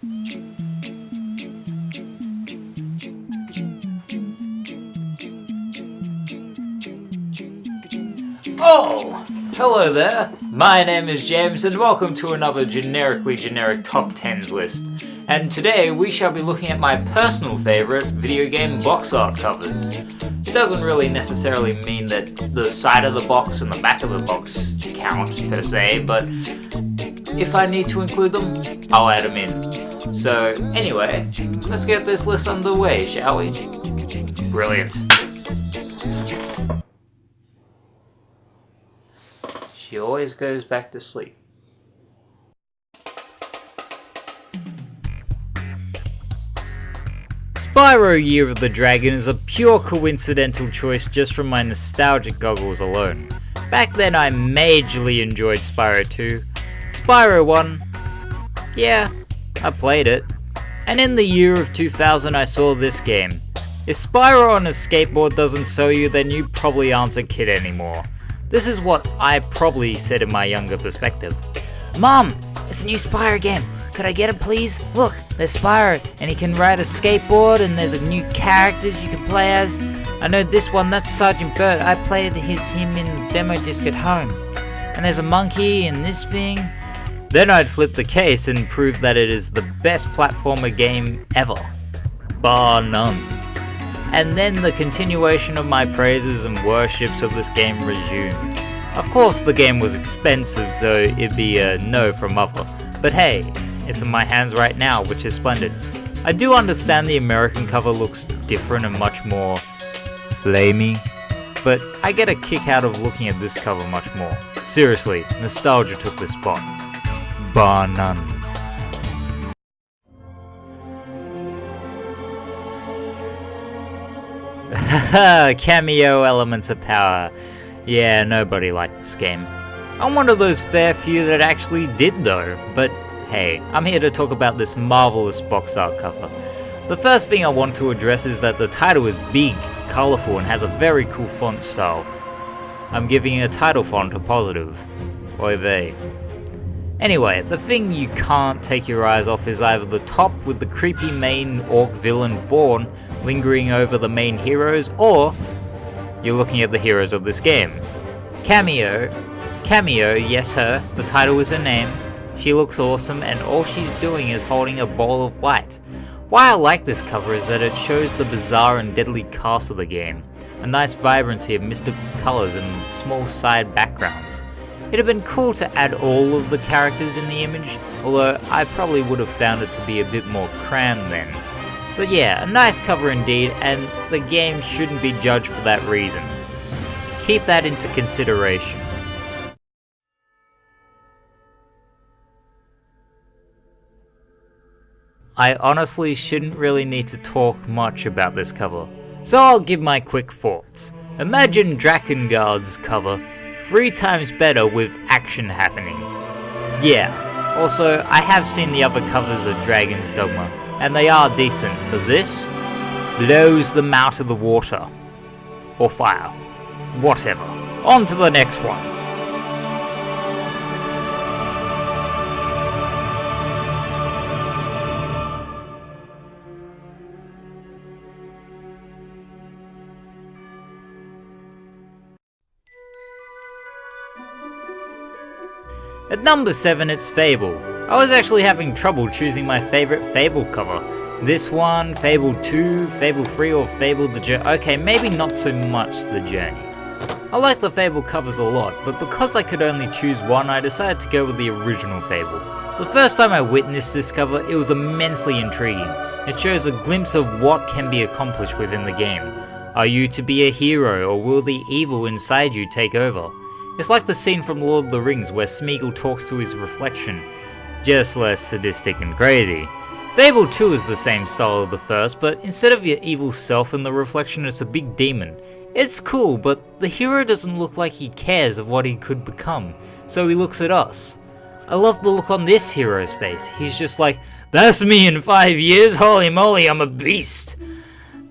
Oh, hello there. My name is Jamez and welcome to another generically generic top 10s list. And today we shall be looking at my personal favourite video game box art covers. It doesn't really necessarily mean that the side of the box and the back of the box count per se, but if I need to include them, I'll add them in. So anyway, let's get this list underway, shall we? Brilliant. She always goes back to sleep. Spiro Year of the Dragon is a pure coincidental choice just from my nostalgic goggles alone. Back then I majorly enjoyed Spiro 2. Spiro 1, yeah, I played it. And in the year of 2000 I saw this game. If Spiro on a skateboard doesn't sell you, then you probably aren't a kid anymore. This is what I probably said in my younger perspective. Mom, it's a new Spiro game. Could I get it please? Look, there's Spiro, and he can ride a skateboard, and there's a new characters you can play as. I know this one, that's Sergeant Bert. I played him in the demo disc at home. And there's a monkey and this thing. Then I'd flip the case and prove that it is the best platformer game ever. Bar none. And then the continuation of my praises and worships of this game resumed. Of course the game was expensive, so it'd be a no from mother. But hey, it's in my hands right now, which is splendid. I do understand the American cover looks different and much more flamey, but I get a kick out of looking at this cover much more. Seriously, nostalgia took this spot. Bar none. Cameo elements of power. Yeah, nobody liked this game. I'm one of those fair few that actually did though, but hey, I'm here to talk about this marvelous box art cover. The first thing I want to address is that the title is big, colourful, and has a very cool font style. I'm giving a title font a positive. Oy vey. Anyway, the thing you can't take your eyes off is either the top with the creepy main orc villain fawn lingering over the main heroes, or you're looking at the heroes of this game. Cameo, yes her, the title is her name. She looks awesome and all she's doing is holding a ball of light. Why I like this cover is that it shows the bizarre and deadly cast of the game, a nice vibrancy of mystical colours and small side backgrounds. It'd have been cool to add all of the characters in the image, although I probably would have found it to be a bit more crammed then. So yeah, a nice cover indeed, and the game shouldn't be judged for that reason. Keep that into consideration. I honestly shouldn't really need to talk much about this cover, so I'll give my quick thoughts. Imagine Drakengard's cover 3 times better with action happening. Yeah, also I have seen the other covers of Dragon's Dogma, and they are decent, but this blows them out of the water. Or fire. Whatever. On to the next one. At number 7, it's Fable. I was actually having trouble choosing my favourite Fable cover. This one, Fable 2, Fable 3, or Fable the Journey. Okay, maybe not so much the Journey. I like the Fable covers a lot, but because I could only choose one, I decided to go with the original Fable. The first time I witnessed this cover, it was immensely intriguing. It shows a glimpse of what can be accomplished within the game. Are you to be a hero, or will the evil inside you take over? It's like the scene from Lord of the Rings where Smeagol talks to his reflection, just less sadistic and crazy. Fable 2 is the same style of the first, but instead of your evil self in the reflection, it's a big demon. It's cool, but the hero doesn't look like he cares of what he could become, so he looks at us. I love the look on this hero's face. He's just like, that's me in 5 years, holy moly, I'm a beast.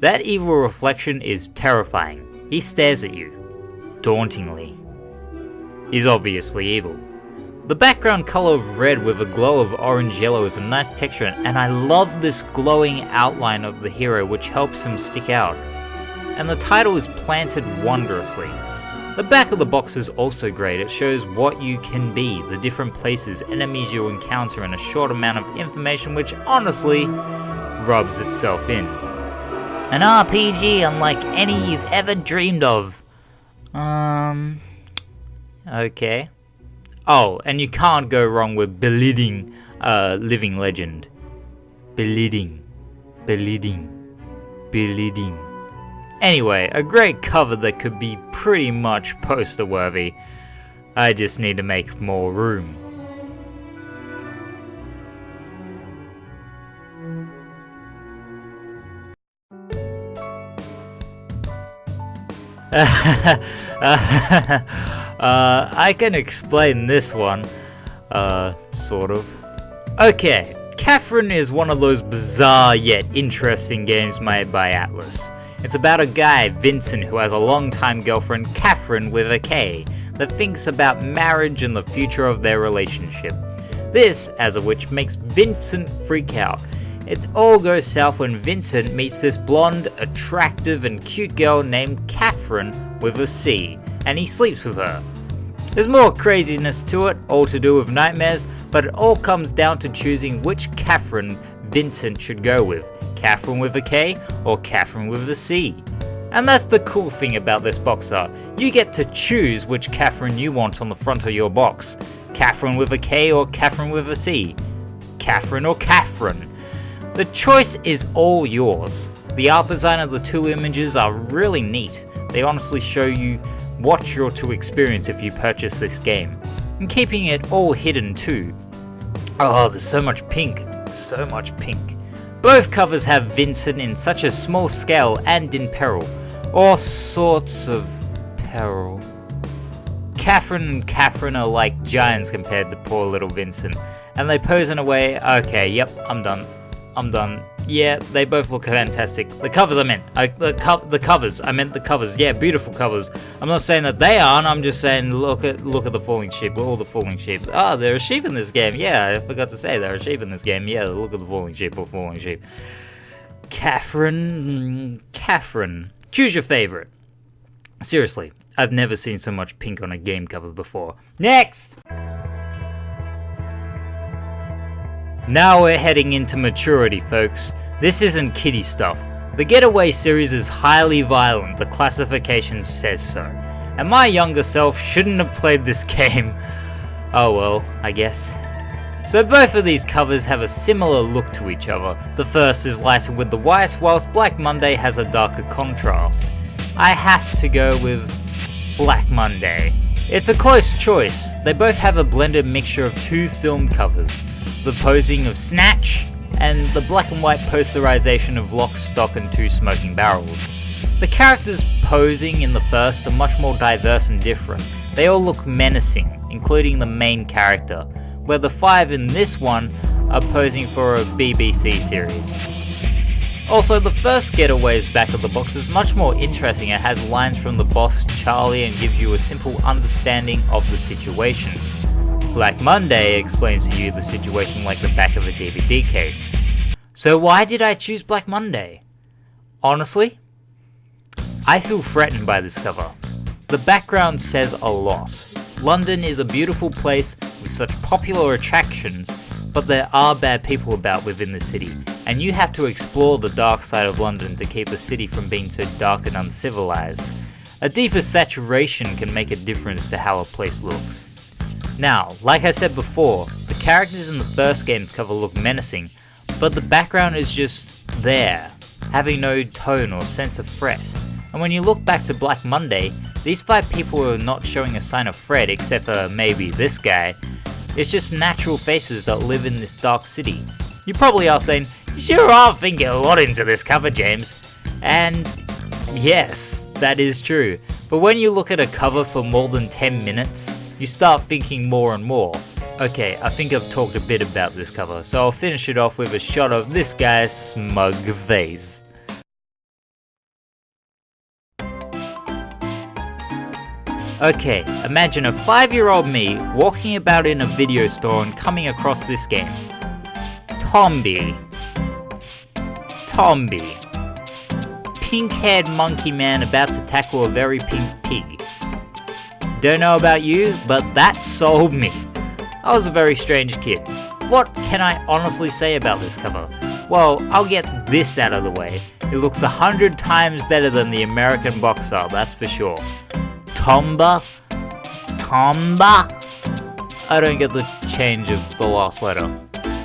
That evil reflection is terrifying. He stares at you, dauntingly. He's obviously evil. The background color of red with a glow of orange-yellow is a nice texture, and I love this glowing outline of the hero which helps him stick out. And the title is planted wondrously. The back of the box is also great. It shows what you can be, the different places, enemies you'll encounter, and a short amount of information which honestly rubs itself in. An RPG unlike any you've ever dreamed of. Okay. Oh, and you can't go wrong with belittling living legend. Belittling. Anyway, a great cover that could be pretty much poster worthy. I just need to make more room. I can explain this one, sort of. Okay, Catherine is one of those bizarre yet interesting games made by Atlas. It's about a guy, Vincent, who has a long-time girlfriend, Catherine with a K, that thinks about marriage and the future of their relationship. This, as a witch, makes Vincent freak out. It all goes south when Vincent meets this blonde, attractive and cute girl named Catherine with a C, and he sleeps with her. There's more craziness to it, all to do with nightmares, but it all comes down to choosing which Catherine Vincent should go with. Catherine with a K or Catherine with a C. And that's the cool thing about this box art. You get to choose which Catherine you want on the front of your box. Catherine with a K or Catherine with a C. Catherine or Catherine. The choice is all yours. The art design of the two images are really neat. They honestly show you what you're to experience if you purchase this game. And keeping it all hidden too. Oh, there's so much pink. So much pink. Both covers have Vincent in such a small scale and in peril. Or sorts of peril. Catherine and Catherine are like giants compared to poor little Vincent. And they pose in a way, okay, yep, I'm done. Yeah, they both look fantastic. The covers I meant. I meant the covers. Yeah, beautiful covers. I'm not saying that they aren't, I'm just saying look at the falling sheep, all the falling sheep. Ah, there are sheep in this game. Yeah, I forgot to say there are sheep in this game. Yeah, look at the falling sheep or falling sheep. Catherine. Choose your favorite. Seriously, I've never seen so much pink on a game cover before. Next! Now we're heading into maturity, folks. This isn't kiddie stuff. The Getaway series is highly violent, the classification says so. And my younger self shouldn't have played this game. Oh well, I guess. So both of these covers have a similar look to each other. The first is lighter with the white, whilst Black Monday has a darker contrast. I have to go with Black Monday. It's a close choice. They both have a blended mixture of two film covers. The posing of Snatch, and the black and white posterization of Lock, Stock and Two Smoking Barrels. The characters posing in the first are much more diverse and different. They all look menacing, including the main character, where the 5 in this one are posing for a BBC series. Also, the first Getaway's back of the box is much more interesting. It has lines from the boss Charlie and gives you a simple understanding of the situation. Black Monday explains to you the situation like the back of a DVD case. So why did I choose Black Monday? Honestly, I feel threatened by this cover. The background says a lot. London is a beautiful place with such popular attractions, but there are bad people about within the city, and you have to explore the dark side of London to keep the city from being so dark and uncivilized. A deeper saturation can make a difference to how a place looks. Now, like I said before, the characters in the first game's cover look menacing, but the background is just there, having no tone or sense of threat. And when you look back to Black Monday, these 5 people are not showing a sign of threat except for maybe this guy. It's just natural faces that live in this dark city. You probably are saying, you sure are thinking a lot into this cover, James. And yes, that is true. But when you look at a cover for more than 10 minutes, you start thinking more and more. Okay, I think I've talked a bit about this cover, so I'll finish it off with a shot of this guy's smug face. Okay, imagine a 5-year-old me walking about in a video store and coming across this game. Tombi. Pink-haired monkey man about to tackle a very pink pig. Don't know about you, but that sold me. I was a very strange kid. What can I honestly say about this cover? Well, I'll get this out of the way. It looks 100 times better than the American box art, that's for sure. Tomba? I don't get the change of the last letter.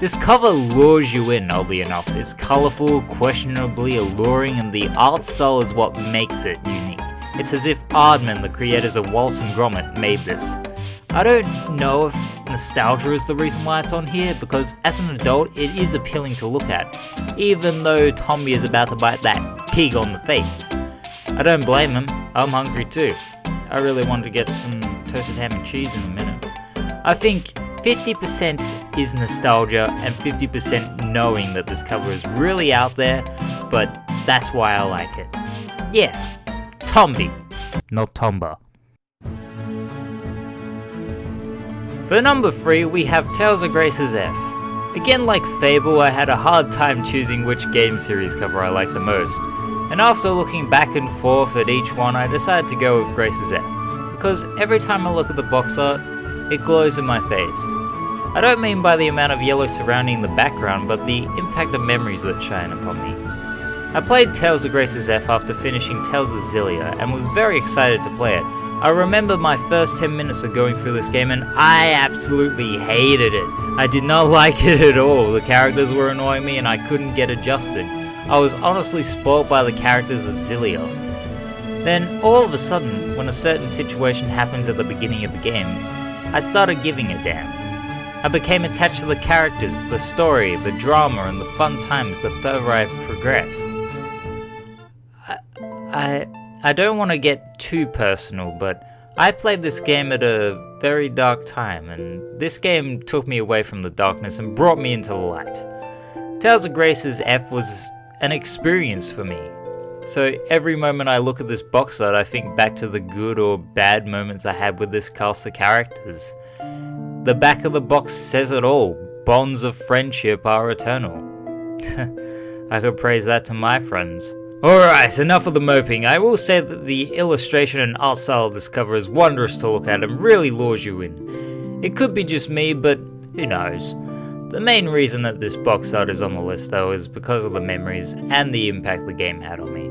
This cover lures you in, oddly enough. It's colourful, questionably alluring, and the art style is what makes it unique. It's as if Aardman, the creators of Wallace and Gromit, made this. I don't know if nostalgia is the reason why it's on here, because as an adult it is appealing to look at, even though Tommy is about to bite that pig on the face. I don't blame him, I'm hungry too. I really want to get some toasted ham and cheese in a minute. I think 50% is nostalgia and 50% knowing that this cover is really out there, but that's why I like it. Yeah, Tombi, not Tomba. For number 3, we have Tales of Grace's F. Again, like Fable, I had a hard time choosing which game series cover I liked the most, and after looking back and forth at each one, I decided to go with Grace's F, because every time I look at the box art, it glows in my face. I don't mean by the amount of yellow surrounding the background, but the impact of memories that shine upon me. I played Tales of Grace's F after finishing Tales of Xillia, and was very excited to play it. I remember my first 10 minutes of going through this game and I absolutely hated it. I did not like it at all. The characters were annoying me and I couldn't get adjusted. I was honestly spoiled by the characters of Xillia. Then all of a sudden, when a certain situation happens at the beginning of the game, I started giving a damn. I became attached to the characters, the story, the drama, and the fun times the further I progressed. I don't want to get too personal, but I played this game at a very dark time, and this game took me away from the darkness and brought me into the light. Tales of Grace's F was an experience for me. So every moment I look at this box art, I think back to the good or bad moments I had with this cast of characters. The back of the box says it all. Bonds of friendship are eternal. I could praise that to my friends. Alright, enough of the moping. I will say that the illustration and art style of this cover is wondrous to look at and really lures you in. It could be just me, but who knows. The main reason that this box art is on the list though is because of the memories and the impact the game had on me.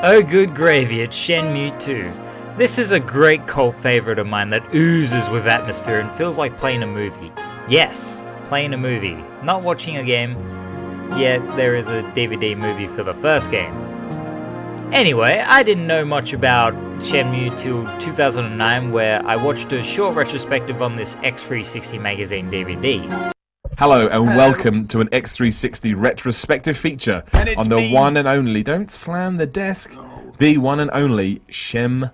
Oh good gravy, it's Shenmue 2. This is a great cult favourite of mine that oozes with atmosphere and feels like playing a movie. Yes, playing a movie, not watching a game, yet there is a DVD movie for the first game. Anyway, I didn't know much about Shenmue till 2009, where I watched a short retrospective on this X360 magazine DVD. Hello and welcome to an X360 retrospective feature on the one and only, don't slam the desk, the one and only Shenmue.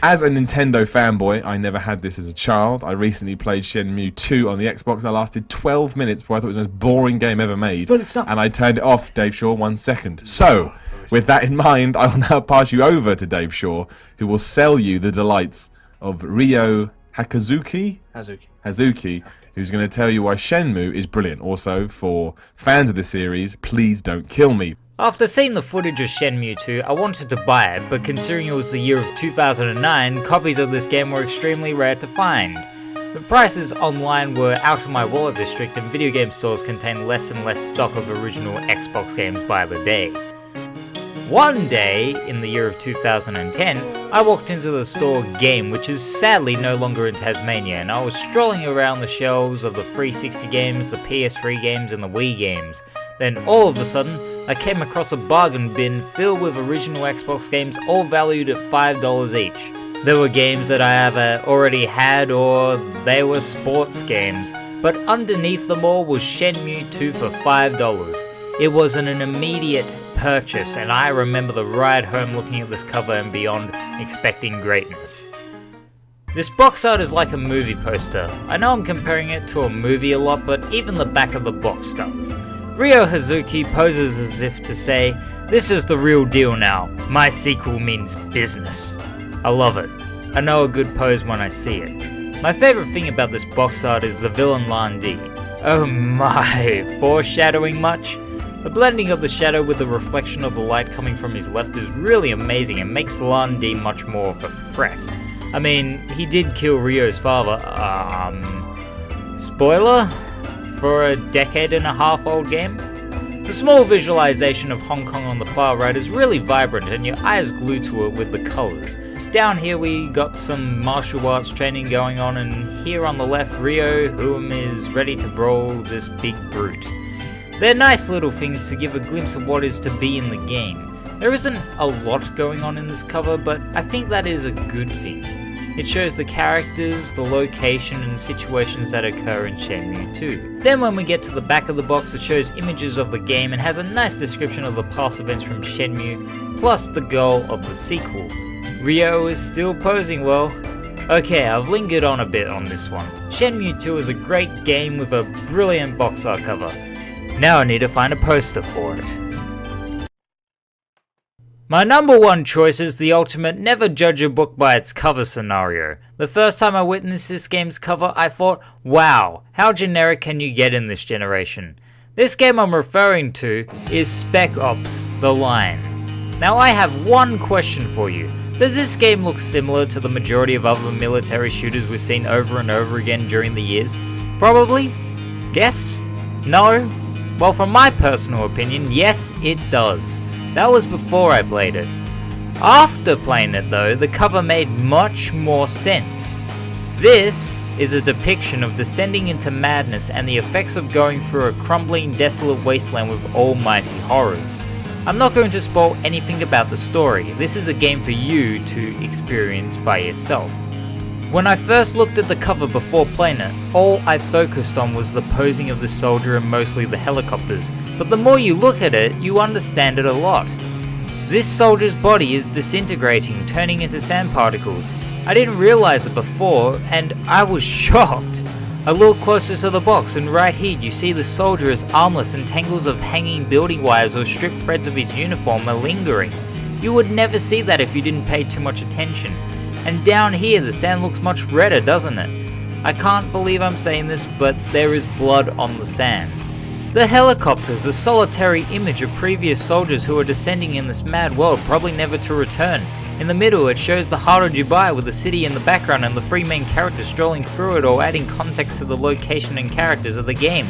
As a Nintendo fanboy, I never had this as a child. I recently played Shenmue 2 on the Xbox. I lasted 12 minutes before I thought it was the most boring game ever made. But it's not. And I turned it off, Dave Shaw, 1 second. So, with that in mind, I will now pass you over to Dave Shaw, who will sell you the delights of Ryo Hazuki, who's going to tell you why Shenmue is brilliant. Also, for fans of the series, please don't kill me. After seeing the footage of Shenmue 2, I wanted to buy it, but considering it was the year of 2009, copies of this game were extremely rare to find. The prices online were out of my wallet district, and video game stores contained less and less stock of original Xbox games by the day. One day, in the year of 2010, I walked into the store Game, which is sadly no longer in Tasmania, and I was strolling around the shelves of the 360 games, the PS3 games, and the Wii games. Then all of a sudden, I came across a bargain bin filled with original Xbox games, all valued at $5 each. There were games that I either already had or they were sports games, but underneath them all was Shenmue 2 for $5. It was an immediate purchase, and I remember the ride home looking at this cover and beyond, expecting greatness. This box art is like a movie poster. I know I'm comparing it to a movie a lot, but even the back of the box does. Ryo Hazuki poses as if to say, "This is the real deal now. My sequel means business." I love it. I know a good pose when I see it. My favourite thing about this box art is the villain Lan Di. Oh my, foreshadowing much? The blending of the shadow with the reflection of the light coming from his left is really amazing and makes Lan Di much more of a threat. I mean, he did kill Ryo's father, spoiler? For a decade-and-a-half old game? The small visualization of Hong Kong on the far right is really vibrant and your eyes glue to it with the colours. Down here we got some martial arts training going on, and here on the left Ryo, whom is ready to brawl this big brute. They're nice little things to give a glimpse of what is to be in the game. There isn't a lot going on in this cover, but I think that is a good thing. It shows the characters, the location and situations that occur in Shenmue 2. Then when we get to the back of the box, it shows images of the game and has a nice description of the past events from Shenmue, plus the goal of the sequel. Ryo is still posing well. Okay, I've lingered on a bit on this one. Shenmue 2 is a great game with a brilliant box art cover. Now I need to find a poster for it. My number one choice is the ultimate never judge a book by its cover scenario. The first time I witnessed this game's cover, I thought, wow, how generic can you get in this generation? This game I'm referring to is Spec Ops the Line. Now I have one question for you. Does this game look similar to the majority of other military shooters we've seen over and over again during the years? Probably? Yes? No? Well, from my personal opinion, yes it does. That was before I played it. After playing it though, the cover made much more sense. This is a depiction of descending into madness and the effects of going through a crumbling, desolate wasteland with almighty horrors. I'm not going to spoil anything about the story. This is a game for you to experience by yourself. When I first looked at the cover before playing it, all I focused on was the posing of the soldier and mostly the helicopters, but the more you look at it, you understand it a lot. This soldier's body is disintegrating, turning into sand particles. I didn't realize it before, and I was shocked. I looked closer to the box, and right here you see the soldier is armless and tangles of hanging building wires or stripped threads of his uniform are lingering. You would never see that if you didn't pay too much attention. And down here the sand looks much redder, doesn't it? I can't believe I'm saying this, but there is blood on the sand. The helicopters, a solitary image of previous soldiers who are descending in this mad world, probably never to return. In the middle it shows the heart of Dubai with the city in the background and the three main characters strolling through it, or adding context to the location and characters of the game.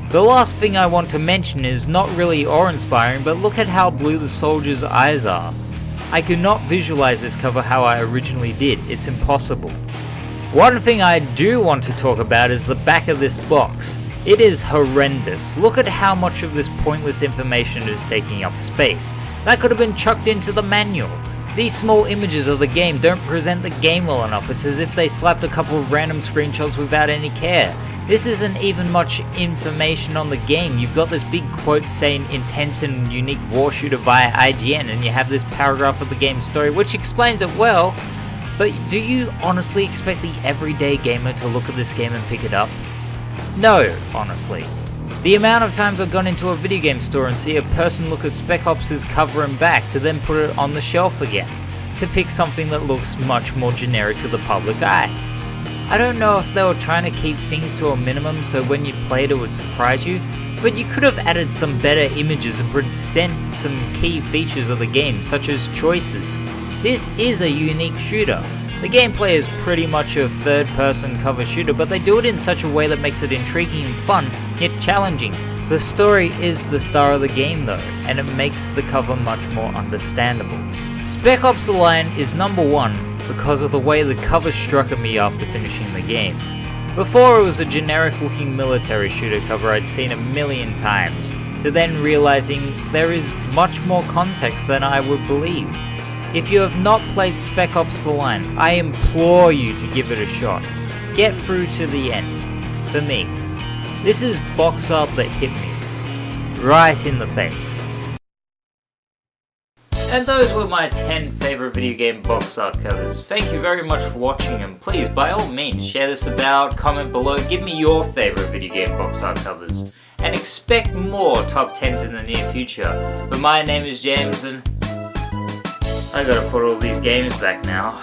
The last thing I want to mention is not really awe-inspiring, but look at how blue the soldiers' eyes are. I could not visualize this cover how I originally did. It's impossible. One thing I do want to talk about is the back of this box. It is horrendous. Look at how much of this pointless information is taking up space. That could have been chucked into the manual. These small images of the game don't present the game well enough. It's as if they slapped a couple of random screenshots without any care. This isn't even much information on the game. You've got this big quote saying intense and unique war shooter via IGN, and you have this paragraph of the game's story which explains it well, but do you honestly expect the everyday gamer to look at this game and pick it up? No, honestly. The amount of times I've gone into a video game store and see a person look at Spec Ops' cover and back to then put it on the shelf again, to pick something that looks much more generic to the public eye. I don't know if they were trying to keep things to a minimum so when you played it would surprise you, but you could have added some better images and present some key features of the game, such as choices. This is a unique shooter. The gameplay is pretty much a third-person cover shooter, but they do it in such a way that makes it intriguing and fun, yet challenging. The story is the star of the game though, and it makes the cover much more understandable. Spec Ops the Line is number one because of the way the cover struck at me after finishing the game. Before it was a generic looking military shooter cover I'd seen a million times, to then realizing there is much more context than I would believe. If you have not played Spec Ops the Line, I implore you to give it a shot. Get through to the end. For me, this is box art that hit me right in the face. And those were my 10 favourite video game box art covers. Thank you very much for watching, and please, by all means, share this about, comment below, give me your favourite video game box art covers. And expect more top 10s in the near future. But my name is James, and I gotta put all these games back now.